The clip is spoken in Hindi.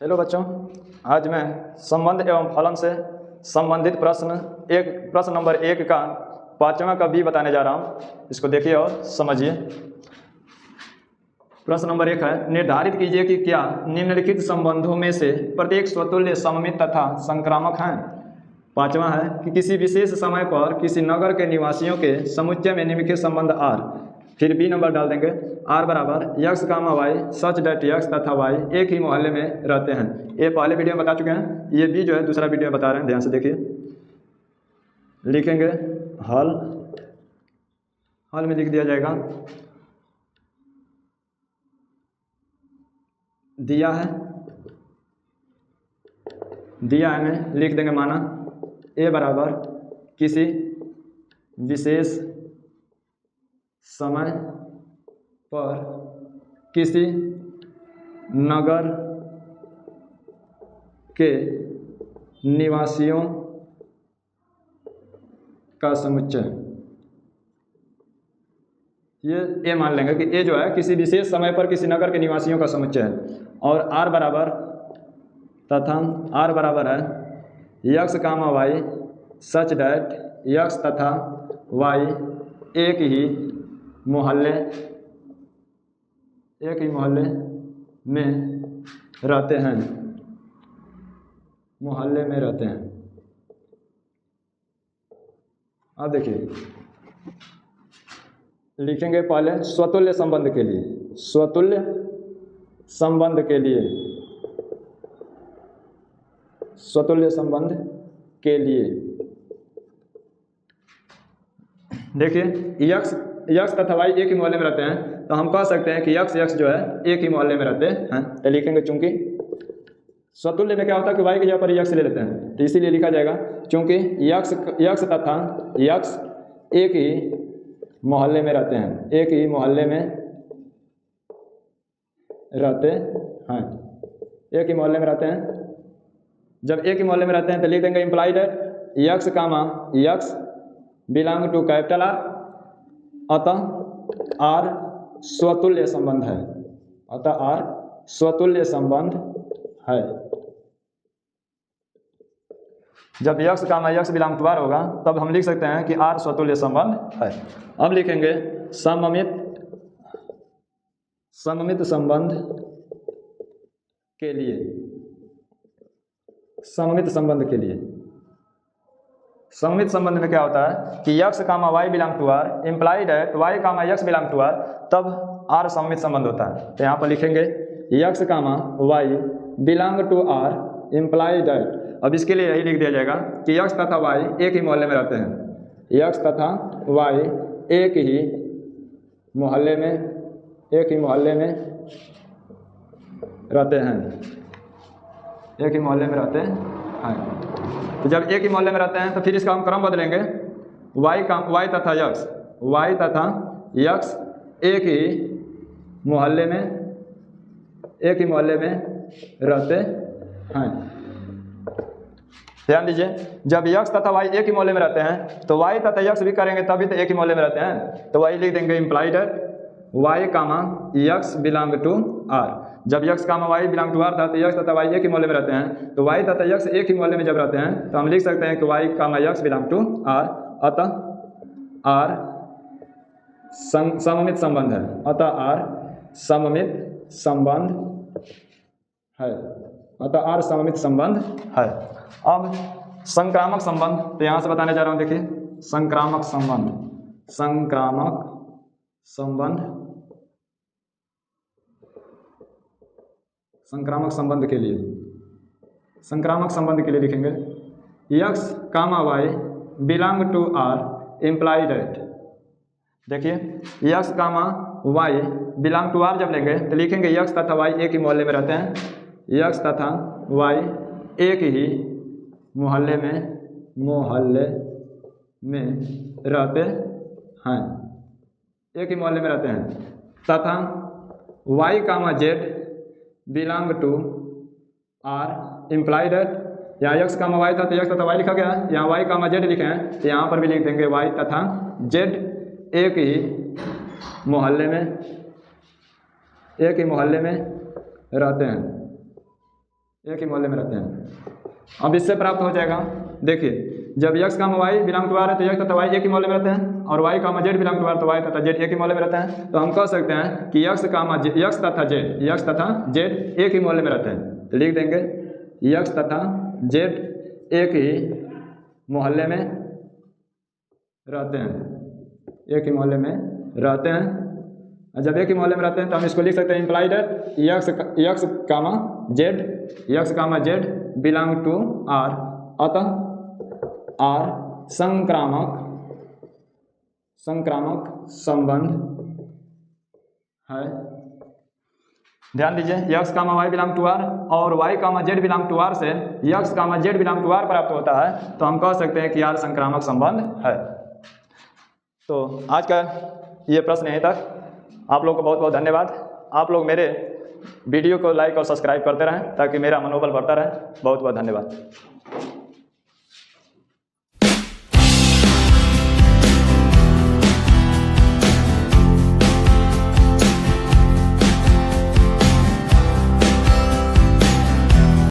हेलो बच्चों, आज मैं संबंध एवं फलन से संबंधित प्रश्न नंबर 1 का 5वां का बी बताने जा रहा हूँ। इसको देखिए और समझिए। प्रश्न नंबर 1 है, निर्धारित कीजिए कि क्या निम्नलिखित संबंधों में से प्रत्येक स्वतुल्य सममित तथा संक्रामक हैं। 5वां है कि किसी विशेष समय पर किसी नगर के निवासियों के समुच्चय में निम्नलिखित संबंध आर, फिर बी नंबर डाल देंगे, आर बराबर यक्स कामा वाई सच डेट यक्स तथा वाई एक ही मोहल्ले में रहते हैं। ये पहले वीडियो में बता चुके हैं, ये बी जो है दूसरा वीडियो में बता रहे हैं, ध्यान से देखिए। लिखेंगे हल में लिख दिया जाएगा, दिया है में लिख देंगे माना ए बराबर किसी विशेष समय पर किसी नगर के निवासियों का समुच्चय। ये मान लेंगे कि ए जो है किसी विशेष समय पर किसी नगर के निवासियों का समुच्चय है, और आर बराबर है x comma y such that x तथा वाई एक ही मोहल्ले में रहते हैं। अब देखिए, लिखेंगे पहले स्वतुल्य संबंध के लिए, देखिए यक्स तथा वाई एक ही मोहल्ले में रहते हैं, तो हम कह सकते हैं कि यक्स जो है एक ही मोहल्ले में रहते हैं। तो लिखेंगे चूंकि स्वतुल्य में क्या होता है कि वाई की जगह पर यक्स ले लेते हैं, तो इसीलिए लिखा जाएगा चूंकि यक्स तथा यक्स एक ही मोहल्ले में रहते हैं, जब एक ही मोहल्ले में रहते हैं तो लिख देंगे implied x comma x belong to capital R, अतः आर स्वतुल्य संबंध है। जब x comma x belong to R होगा तब हम लिख सकते हैं कि आर स्वतुल्य संबंध है। अब लिखेंगे सममित संबंध के लिए, सममित संबंध में क्या होता है कि x comma y belong to R implied है y comma x belong to R, तब आर सममित संबंध होता है। तो यहाँ पर लिखेंगे x comma y belong to R implied है। अब इसके लिए यही लिख दिया जाएगा कि यक्स तथा वाई एक ही मोहल्ले में रहते हैं, एक ही मोहल्ले में रहते हैं। तो जब एक ही मोहल्ले में रहते हैं तो फिर इसका हम क्रम बदलेंगे, वाई तथा यक्स एक ही मोहल्ले में रहते हैं। ध्यान दीजिए, जब यक्स तथा वाई एक ही मोहल्ले में रहते हैं तो वाई तथा यक्स भी करेंगे तभी तो एक ही मोहल्ले में रहते हैं, तो वाई लिख देंगे implied y comma x belong to R. जब x comma y belong to R था तो यक्स तथा वाई एक ही मोहल्ले में रहते हैं, तो वाई तथा यक्स एक ही मोहल्ले में जब रहते हैं तो हम लिख सकते हैं कि y comma x belong to R, अतः आर सममित संबंध है। अब संक्रामक संबंध, तो यहाँ से बताने जा रहा हूँ, देखिए संक्रामक संबंध के लिए लिखेंगे x comma y belong to R implied एट। देखिए x comma y belong to R जब लेंगे तो लिखेंगे यक्स तथा वाई एक ही मोहल्ले में रहते हैं, यक्स तथा वाई एक ही मोहल्ले में रहते हैं, तथा y comma z belong to R implied at. यहाँ यक्स कामा वाई था तो यक्स तथा वाई लिखा गया है, यहाँ वाई कामा जेड लिखे हैं तो यहाँ पर भी लिख देंगे वाई तथा जेड एक ही मोहल्ले में रहते हैं, एक ही मोहल्ले में रहते हैं। अब इससे प्राप्त हो जाएगा, देखिए जब यक्स का वाई बिलोंग टू आर है तो यक्स तथा वाई एक ही मोहल्ले में रहते हैं, और वाई का जेड बिलोंग टू आर तो वाई तथा जेड एक ही मोहल्ले में रहते हैं। तो हम कह सकते हैं कि यक्स तथा जेड एक ही मोहल्ले में रहते हैं। तो लिख देंगे यक्स तथा जेड एक ही मोहल्ले में रहते हैं, एक ही मोहल्ले में रहते हैं। जब एक ही मोहल्ले में रहते हैं तो हम इसको लिख सकते हैं implied x comma z belong to R, अतः आर संक्रामक संबंध है। ध्यान दीजिए, x comma y belong to R और y comma z belong to R से x comma z belong to R प्राप्त होता है, तो हम कह सकते हैं कि आर संक्रामक संबंध है। तो आज का ये प्रश्न यहीं तक। आप लोग को बहुत बहुत धन्यवाद। आप लोग मेरे वीडियो को लाइक और सब्सक्राइब करते रहें ताकि मेरा मनोबल बढ़ता रहे। बहुत बहुत धन्यवाद।